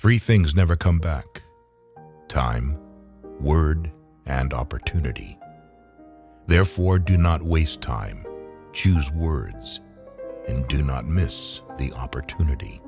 Three things never come back: time, word, and opportunity. Therefore, do not waste time. Choose words, and do not miss the opportunity.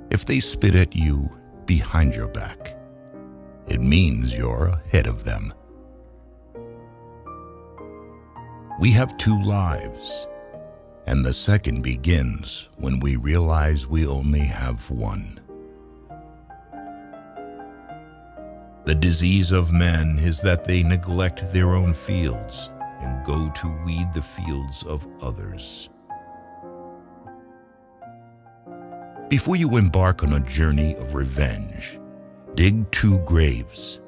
If they spit at you behind your back, it means you're ahead of them. We have two lives, and the second begins when we realize we only have one. The disease of men is that they neglect their own fields and go to weed the fields of others. Before you embark on a journey of revenge, dig 2 graves.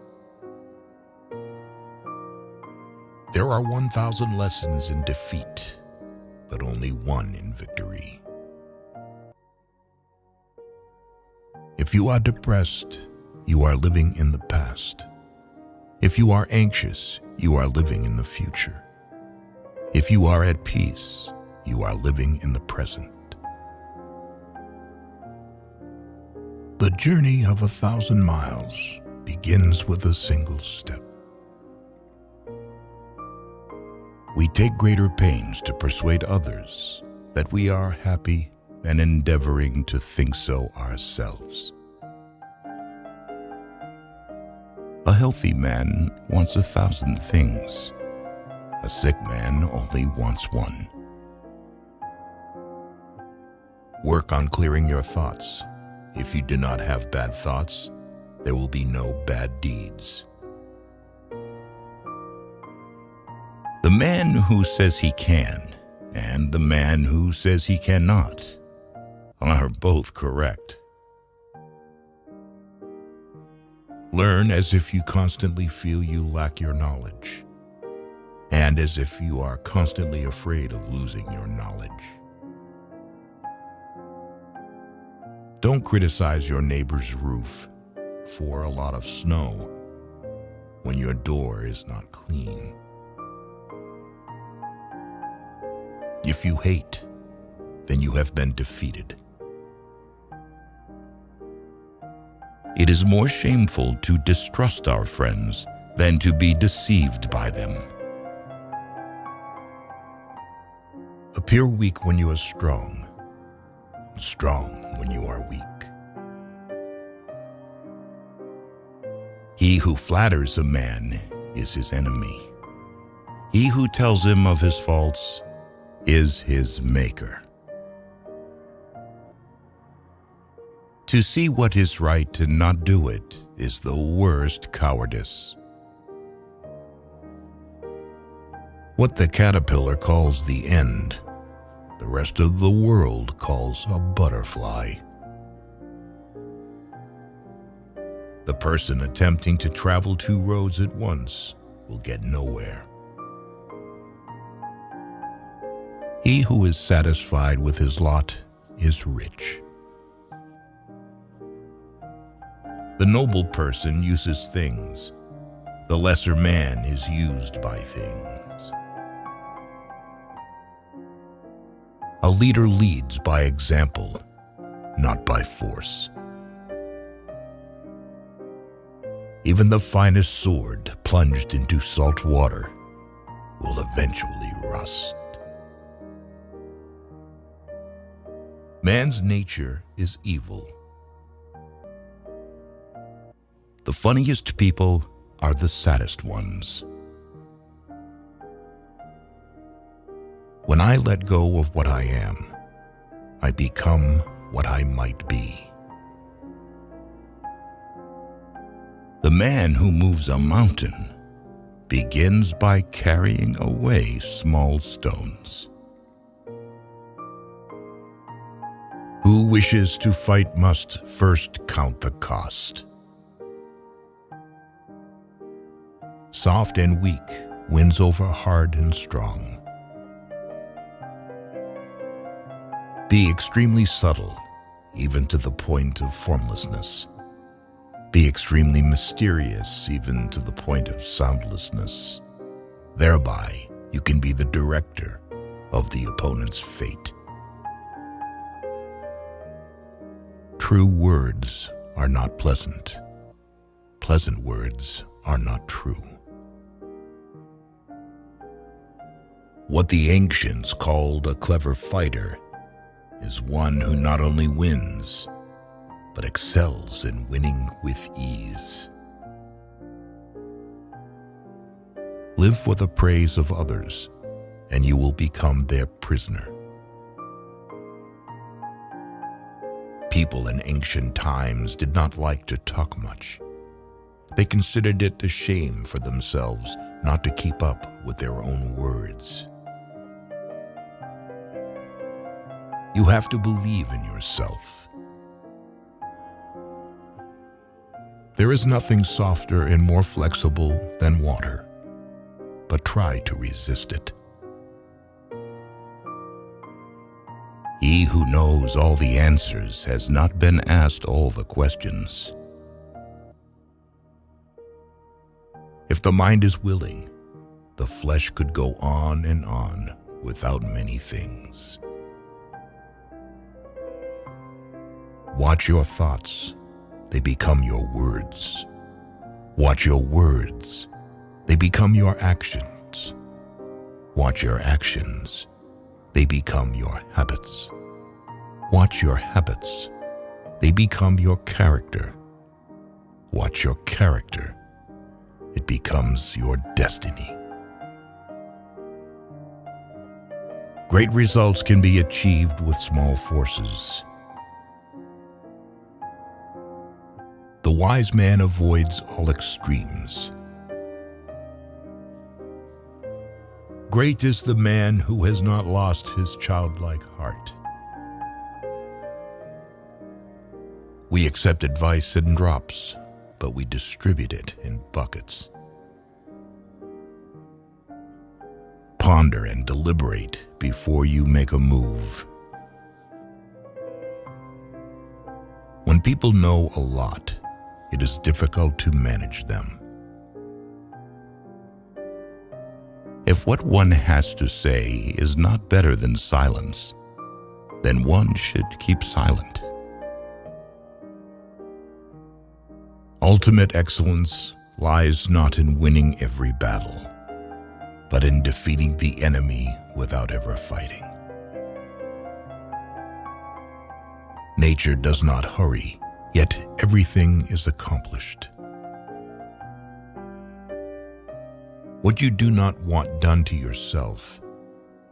There are 1,000 lessons in defeat, but only one in victory. If you are depressed, you are living in the past. If you are anxious, you are living in the future. If you are at peace, you are living in the present. The journey of 1,000 miles begins with a single step. We take greater pains to persuade others that we are happy than endeavoring to think so ourselves. A healthy man wants 1,000 things. A sick man only wants one. Work on clearing your thoughts. If you do not have bad thoughts, there will be no bad deeds. The man who says he can and the man who says he cannot are both correct. Learn as if you constantly feel you lack your knowledge, and as if you are constantly afraid of losing your knowledge. Don't criticize your neighbor's roof for a lot of snow when your door is not clean. If you hate, then you have been defeated. It is more shameful to distrust our friends than to be deceived by them. Appear weak when you are strong, strong when you are weak. He who flatters a man is his enemy. He who tells him of his faults is his maker. To see what is right and not do it is the worst cowardice. What the caterpillar calls the end, the rest of the world calls a butterfly. The person attempting to travel 2 roads at once will get nowhere. He who is satisfied with his lot is rich. The noble person uses things. The lesser man is used by things. A leader leads by example, not by force. Even the finest sword plunged into salt water will eventually rust. Man's nature is evil. The funniest people are the saddest ones. When I let go of what I am, I become what I might be. The man who moves a mountain begins by carrying away small stones. Who wishes to fight must first count the cost. Soft and weak wins over hard and strong. Be extremely subtle, even to the point of formlessness. Be extremely mysterious, even to the point of soundlessness. Thereby, you can be the director of the opponent's fate. True words are not pleasant. Pleasant words are not true. What the ancients called a clever fighter is one who not only wins, but excels in winning with ease. Live for the praise of others, and you will become their prisoner. People in ancient times did not like to talk much. They considered it a shame for themselves not to keep up with their own words. You have to believe in yourself. There is nothing softer and more flexible than water, but try to resist it. He who knows all the answers has not been asked all the questions. If the mind is willing, the flesh could go on and on without many things. Watch your thoughts, they become your words. Watch your words, they become your actions. Watch your actions, they become your habits. Watch your habits, they become your character. Watch your character, it becomes your destiny. Great results can be achieved with small forces. The wise man avoids all extremes. Great is the man who has not lost his childlike heart. We accept advice in drops, but we distribute it in buckets. Ponder and deliberate before you make a move. When people know a lot, it is difficult to manage them. If what one has to say is not better than silence, then one should keep silent. Ultimate excellence lies not in winning every battle, but in defeating the enemy without ever fighting. Nature does not hurry, yet everything is accomplished. What you do not want done to yourself,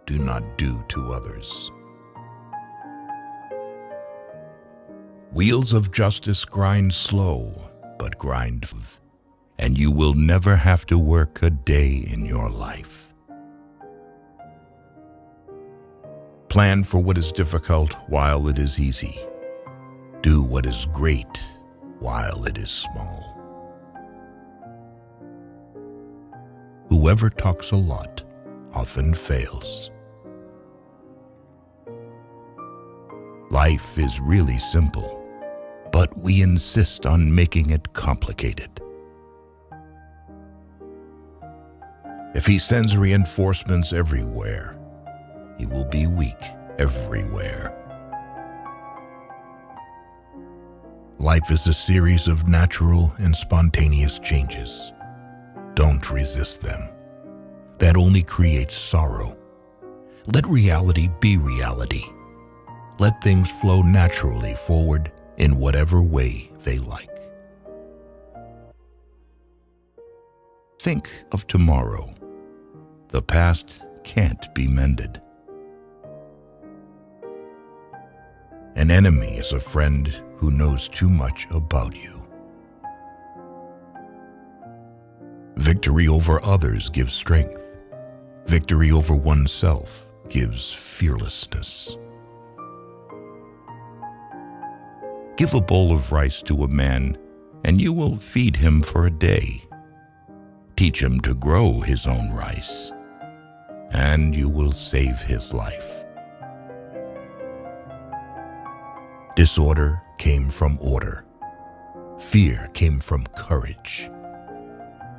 do not do to others. Wheels of justice grind slow, but grind, and you will never have to work a day in your life. Plan for what is difficult while it is easy. Do what is great while it is small. Whoever talks a lot often fails. Life is really simple, but we insist on making it complicated. If he sends reinforcements everywhere, he will be weak everywhere. Life is a series of natural and spontaneous changes. Don't resist them. That only creates sorrow. Let reality be reality. Let things flow naturally forward in whatever way they like. Think of tomorrow. The past can't be mended. An enemy is a friend who knows too much about you. Victory over others gives strength. Victory over oneself gives fearlessness. Give a bowl of rice to a man, and you will feed him for a day. Teach him to grow his own rice, and you will save his life. Disorder came from order. Fear came from courage.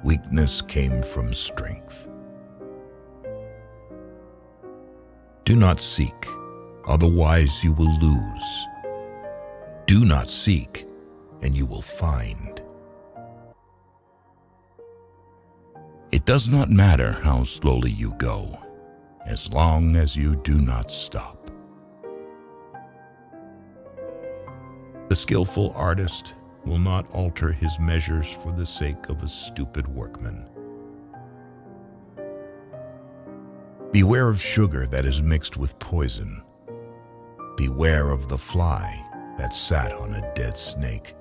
Weakness came from strength. Do not seek, otherwise you will lose. Do not seek, and you will find. It does not matter how slowly you go, as long as you do not stop. The skillful artist will not alter his measures for the sake of a stupid workman. Beware of sugar that is mixed with poison. Beware of the fly that sat on a dead snake.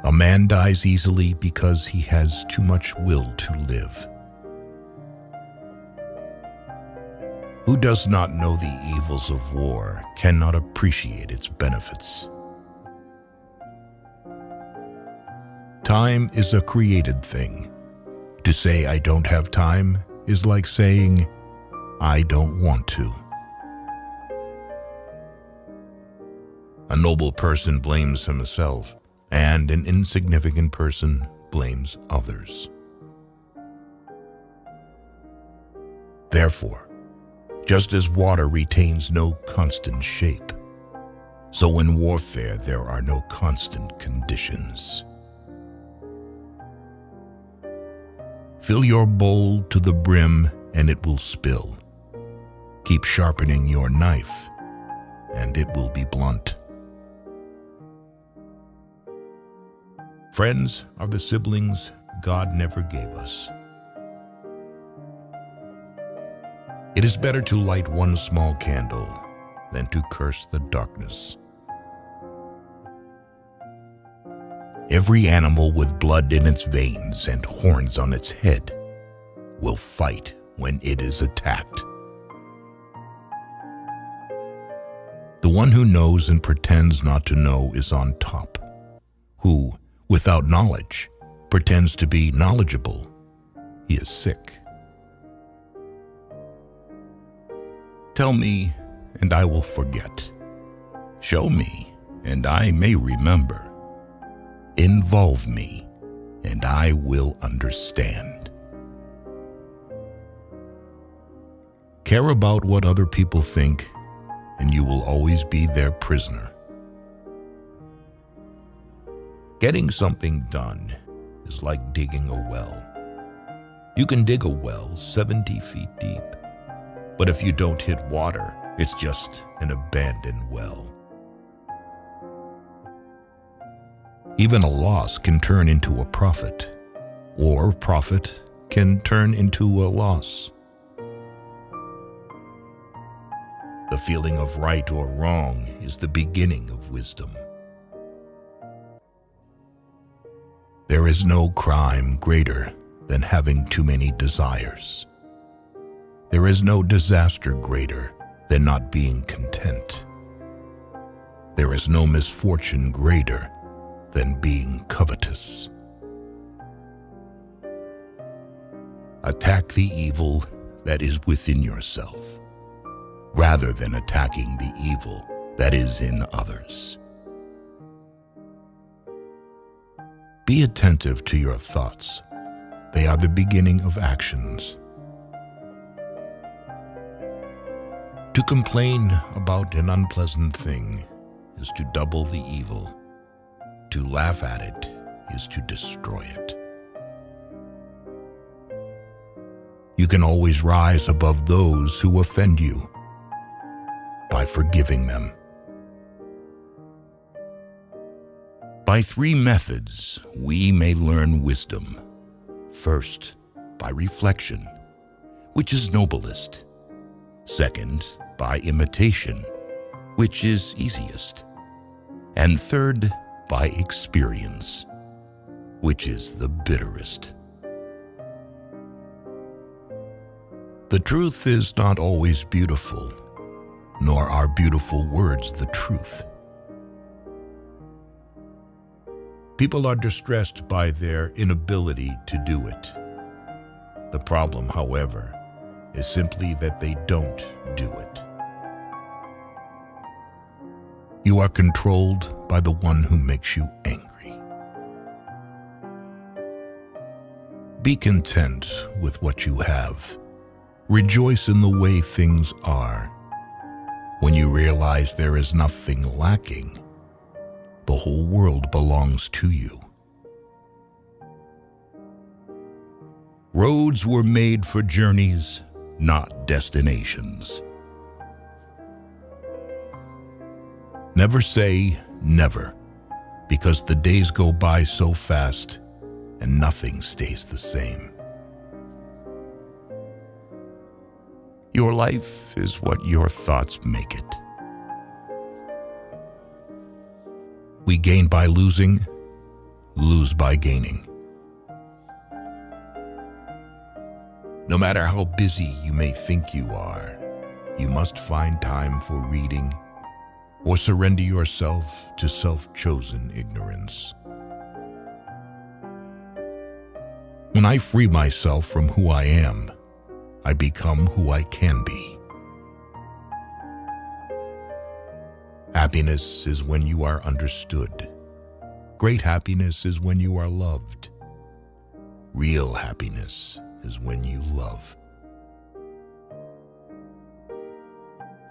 A man dies easily because he has too much will to live. Who does not know the evils of war cannot appreciate its benefits. Time is a created thing. To say I don't have time is like saying I don't want to. A noble person blames himself, and an insignificant person blames others. Therefore, just as water retains no constant shape, so in warfare there are no constant conditions. Fill your bowl to the brim and it will spill. Keep sharpening your knife and it will be blunt. Friends are the siblings God never gave us. It is better to light one small candle than to curse the darkness. Every animal with blood in its veins and horns on its head will fight when it is attacked. The one who knows and pretends not to know is on top, who, without knowledge, pretends to be knowledgeable. He is sick. Tell me, and I will forget. Show me, and I may remember. Involve me, and I will understand. Care about what other people think, and you will always be their prisoner. Getting something done is like digging a well. You can dig a well 70 feet deep, but if you don't hit water, it's just an abandoned well. Even a loss can turn into a profit, or profit can turn into a loss. The feeling of right or wrong is the beginning of wisdom. There is no crime greater than having too many desires. There is no disaster greater than not being content. There is no misfortune greater than being covetous. Attack the evil that is within yourself, rather than attacking the evil that is in others. Be attentive to your thoughts. They are the beginning of actions. To complain about an unpleasant thing is to double the evil. To laugh at it is to destroy it. You can always rise above those who offend you by forgiving them. By 3 methods, we may learn wisdom. First, by reflection, which is noblest. Second, by imitation, which is easiest. And third, by experience, which is the bitterest. The truth is not always beautiful, nor are beautiful words the truth. People are distressed by their inability to do it. The problem, however, is simply that they don't do it. You are controlled by the one who makes you angry. Be content with what you have. Rejoice in the way things are. When you realize there is nothing lacking, the whole world belongs to you. Roads were made for journeys, not destinations. Never say never, because the days go by so fast and nothing stays the same. Your life is what your thoughts make it. We gain by losing, lose by gaining. No matter how busy you may think you are, you must find time for reading or surrender yourself to self-chosen ignorance. When I free myself from who I am, I become who I can be. Happiness is when you are understood. Great happiness is when you are loved. Real happiness is when you love.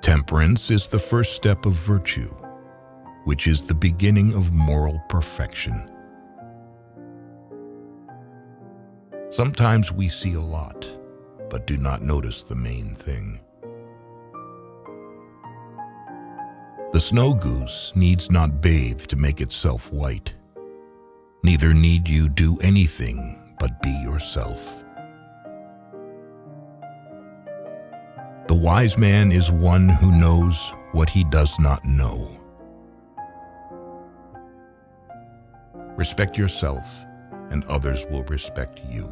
Temperance is the first step of virtue, which is the beginning of moral perfection. Sometimes we see a lot, but do not notice the main thing. The snow goose needs not bathe to make itself white. Neither need you do anything but be yourself. The wise man is one who knows what he does not know. Respect yourself, and others will respect you.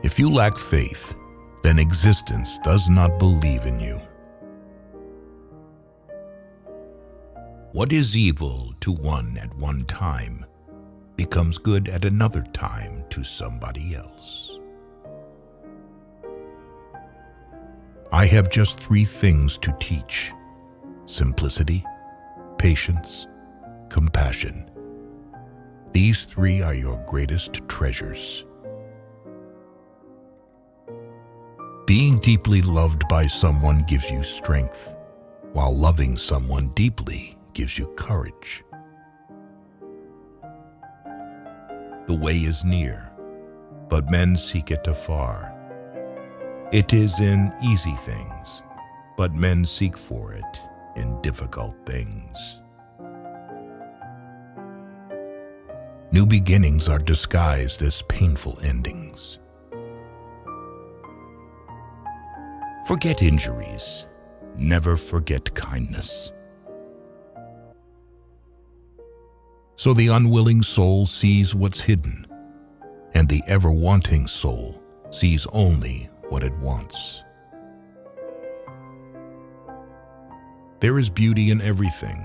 If you lack faith, then existence does not believe in you. What is evil to one at one time becomes good at another time to somebody else. I have just 3 things to teach: simplicity, patience, compassion. These 3 are your greatest treasures. Being deeply loved by someone gives you strength, while loving someone deeply gives you courage. The way is near, but men seek it afar. It is in easy things, but men seek for it in difficult things. New beginnings are disguised as painful endings. Forget injuries, never forget kindness. So the unwilling soul sees what's hidden, and the ever-wanting soul sees only what it wants. There is beauty in everything,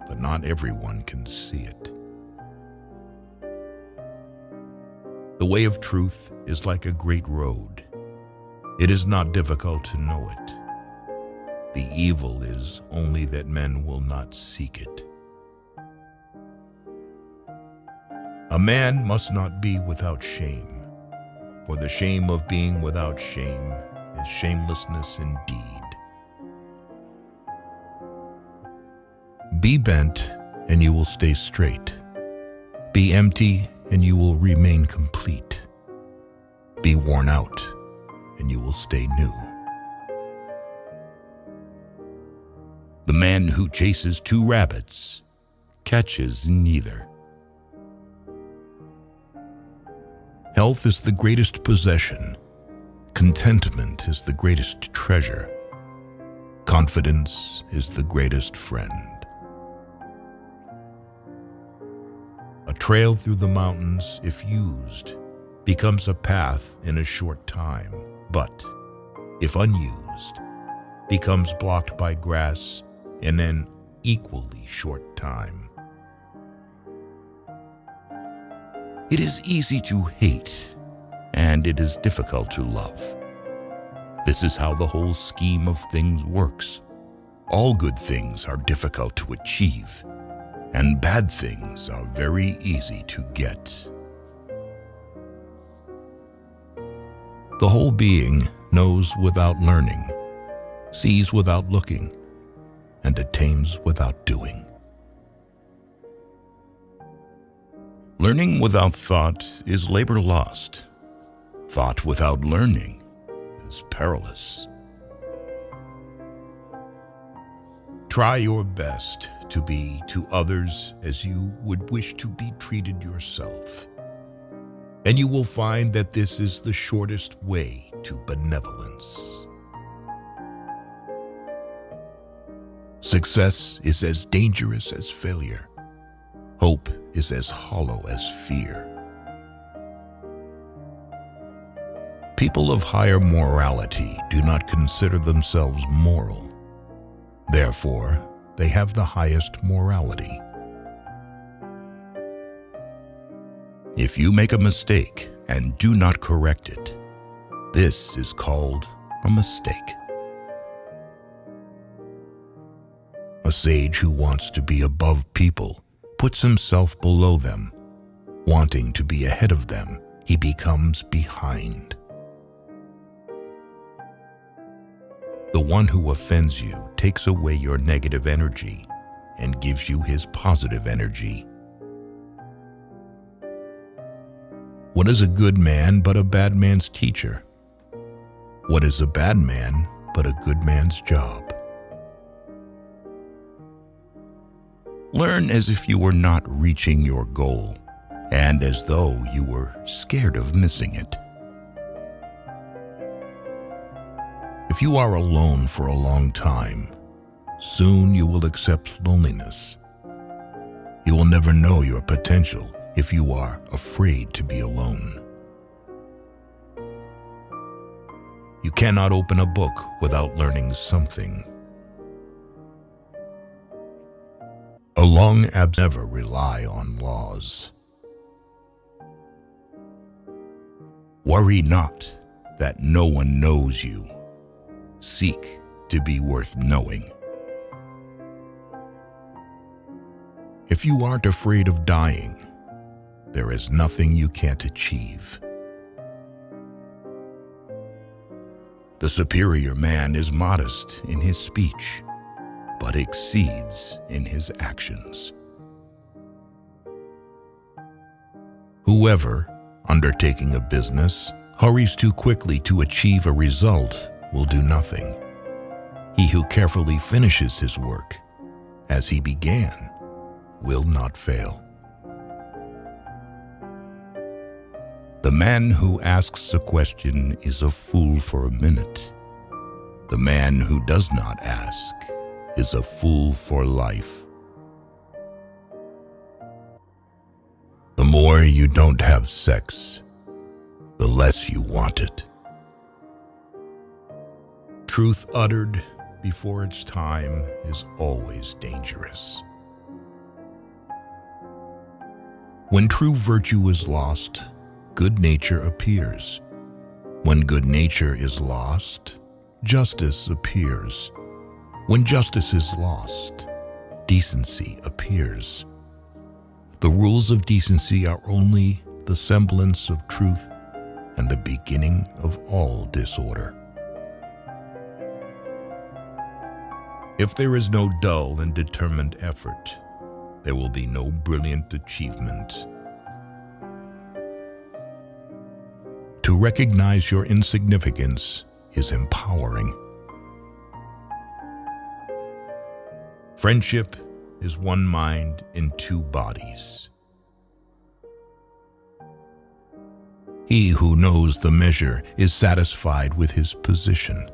but not everyone can see it. The way of truth is like a great road. It is not difficult to know it. The evil is only that men will not seek it. A man must not be without shame, for the shame of being without shame is shamelessness indeed. Be bent, and you will stay straight. Be empty, and you will remain complete. Be worn out, and you will stay new. The man who chases 2 rabbits catches neither. Health is the greatest possession. Contentment is the greatest treasure. Confidence is the greatest friend. A trail through the mountains, if used, becomes a path in a short time, but, if unused, becomes blocked by grass in an equally short time. It is easy to hate, and it is difficult to love. This is how the whole scheme of things works. All good things are difficult to achieve, and bad things are very easy to get. The whole being knows without learning, sees without looking, and attains without doing. Learning without thought is labor lost. Thought without learning is perilous. Try your best to be to others as you would wish to be treated yourself, and you will find that this is the shortest way to benevolence. Success is as dangerous as failure. Hope is as hollow as fear. People of higher morality do not consider themselves moral. Therefore, they have the highest morality. If you make a mistake and do not correct it, this is called a mistake. A sage who wants to be above people puts himself below them. Wanting to be ahead of them, he becomes behind. The one who offends you takes away your negative energy and gives you his positive energy. What is a good man but a bad man's teacher? What is a bad man but a good man's job? Learn as if you were not reaching your goal, and as though you were scared of missing it. If you are alone for a long time, soon you will accept loneliness. You will never know your potential if you are afraid to be alone. You cannot open a book without learning something. A long absence never rely on laws. Worry not that no one knows you. Seek to be worth knowing. If you aren't afraid of dying, there is nothing you can't achieve. The superior man is modest in his speech, but exceeds in his actions. Whoever, undertaking a business, hurries too quickly to achieve a result will do nothing. He who carefully finishes his work, as he began, will not fail. The man who asks a question is a fool for a minute. The man who does not ask is a fool for life. The more you don't have sex, the less you want it. Truth uttered before its time is always dangerous. When true virtue is lost, good nature appears. When good nature is lost, justice appears. When justice is lost, decency appears. The rules of decency are only the semblance of truth and the beginning of all disorder. If there is no dull and determined effort, there will be no brilliant achievement. To recognize your insignificance is empowering. Friendship is one mind in two bodies. He who knows the measure is satisfied with his position.